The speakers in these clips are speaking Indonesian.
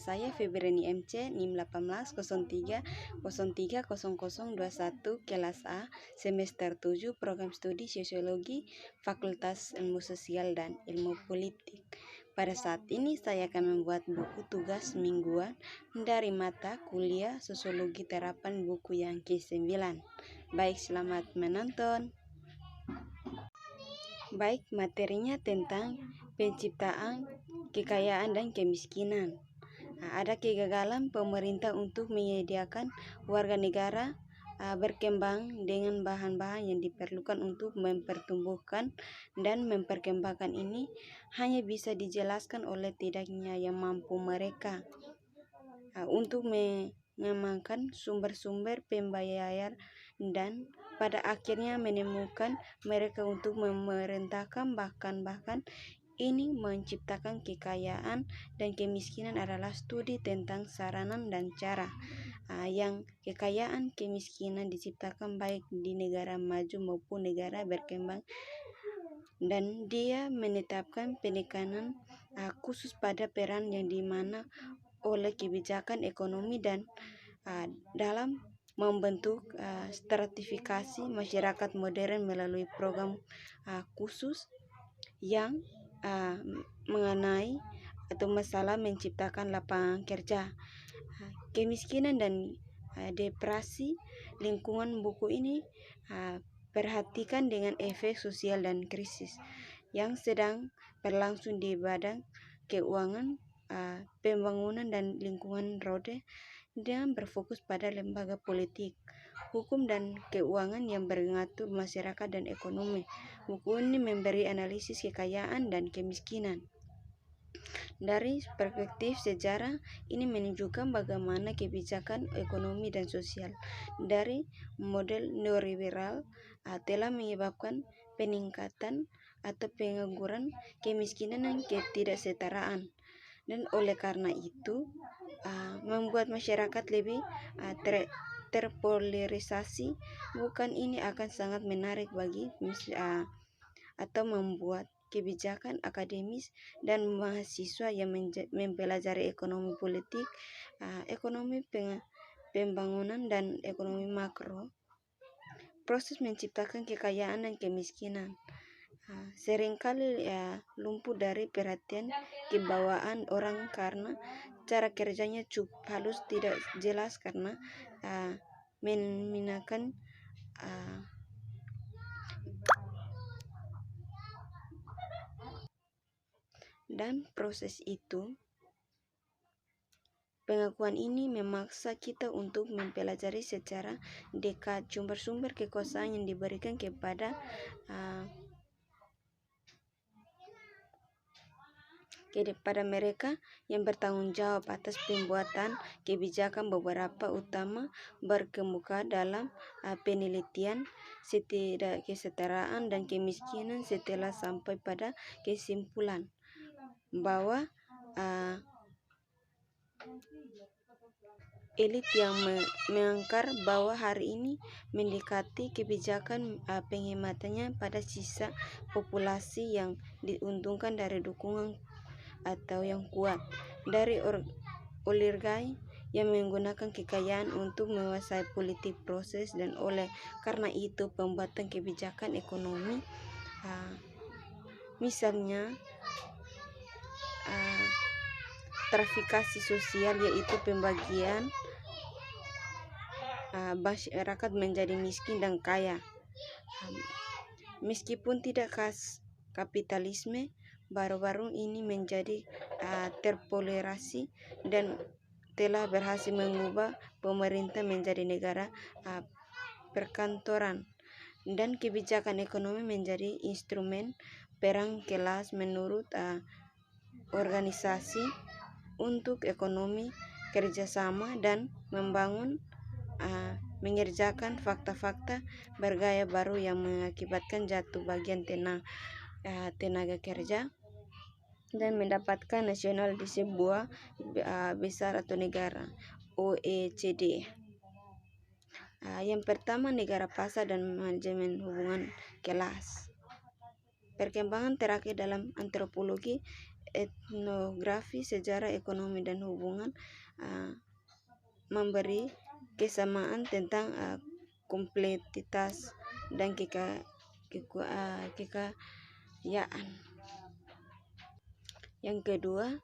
saya Febriani MC NIM 1803030021 kelas A semester 7 program studi Sosiologi Fakultas Ilmu Sosial dan Ilmu Politik. Pada saat ini saya akan membuat buku tugas mingguan dari mata kuliah Sosiologi Terapan buku yang ke-9. Baik, selamat menonton. Baik, materinya tentang penciptaan kekayaan dan kemiskinan. Ada kegagalan pemerintah untuk menyediakan warga negara berkembang dengan bahan-bahan yang diperlukan untuk mempertumbuhkan dan memperkembangkan ini hanya bisa dijelaskan oleh tidaknya yang mampu mereka untuk mengamankan sumber-sumber pembayaran dan pada akhirnya menemukan mereka untuk memerintahkan bahkan ini menciptakan kekayaan dan kemiskinan adalah studi tentang sarana dan cara yang kekayaan kemiskinan diciptakan baik di negara maju maupun negara berkembang, dan dia menetapkan penekanan khusus pada peran yang dimana oleh kebijakan ekonomi dan dalam membentuk stratifikasi masyarakat modern melalui program khusus yang mengenai atau masalah menciptakan lapangan kerja, kemiskinan dan depresi lingkungan. Buku ini perhatikan dengan efek sosial dan krisis yang sedang berlangsung di badan keuangan, pembangunan dan lingkungan roda dengan berfokus pada lembaga politik, hukum dan keuangan yang mengatur masyarakat dan ekonomi. Buku ini memberi analisis kekayaan dan kemiskinan dari perspektif sejarah. Ini menunjukkan bagaimana kebijakan ekonomi dan sosial dari model neoliberal telah menyebabkan peningkatan atau pengangguran, kemiskinan dan ketidaksetaraan, dan oleh karena itu membuat masyarakat lebih terpolarisasi. Bukan ini akan sangat menarik bagi atau membuat kebijakan akademis dan mahasiswa yang mempelajari ekonomi politik, ekonomi pembangunan dan ekonomi makro. Proses menciptakan kekayaan dan kemiskinan seringkali lumpuh dari perhatian kebawaan orang karena cara kerjanya cukup halus, tidak jelas karena meminakan dan proses itu. Pengakuan ini memaksa kita untuk mempelajari secara dekat sumber-sumber kekuasaan yang diberikan kepada mereka yang bertanggung jawab atas pembuatan kebijakan. Beberapa utama berkemuka dalam penelitian ketidaksetaraan dan kemiskinan setelah sampai pada kesimpulan bahwa elit yang mengangkar bahwa hari ini mendekati kebijakan penghematannya pada sisa populasi yang diuntungkan dari dukungan atau yang kuat dari oligarki yang menggunakan kekayaan untuk menguasai politik proses, dan oleh karena itu pembuatan kebijakan ekonomi misalnya stratifikasi sosial, yaitu pembagian masyarakat menjadi miskin dan kaya. Meskipun tidak khas kapitalisme, baru-baru ini menjadi terpolarisasi dan telah berhasil mengubah pemerintah menjadi negara perkantoran dan kebijakan ekonomi menjadi instrumen perang kelas menurut organisasi untuk ekonomi kerjasama dan membangun mengerjakan fakta-fakta bergaya baru yang mengakibatkan jatuh bagian tenaga kerja dan mendapatkan nasional di sebuah besar atau negara OECD. Yang pertama, negara pasar dan manajemen hubungan kelas. Perkembangan terakhir dalam antropologi etnografi, sejarah, ekonomi, dan hubungan memberi kesamaan tentang kompleksitas dan kekayaan. Yang kedua,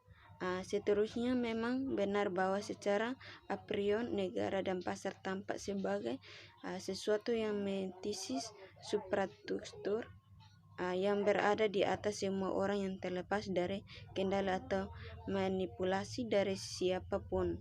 seterusnya memang benar bahwa secara a priori negara dan pasar tampak sebagai sesuatu yang metafisis suprastruktur yang berada di atas semua orang yang terlepas dari kendali atau manipulasi dari siapapun.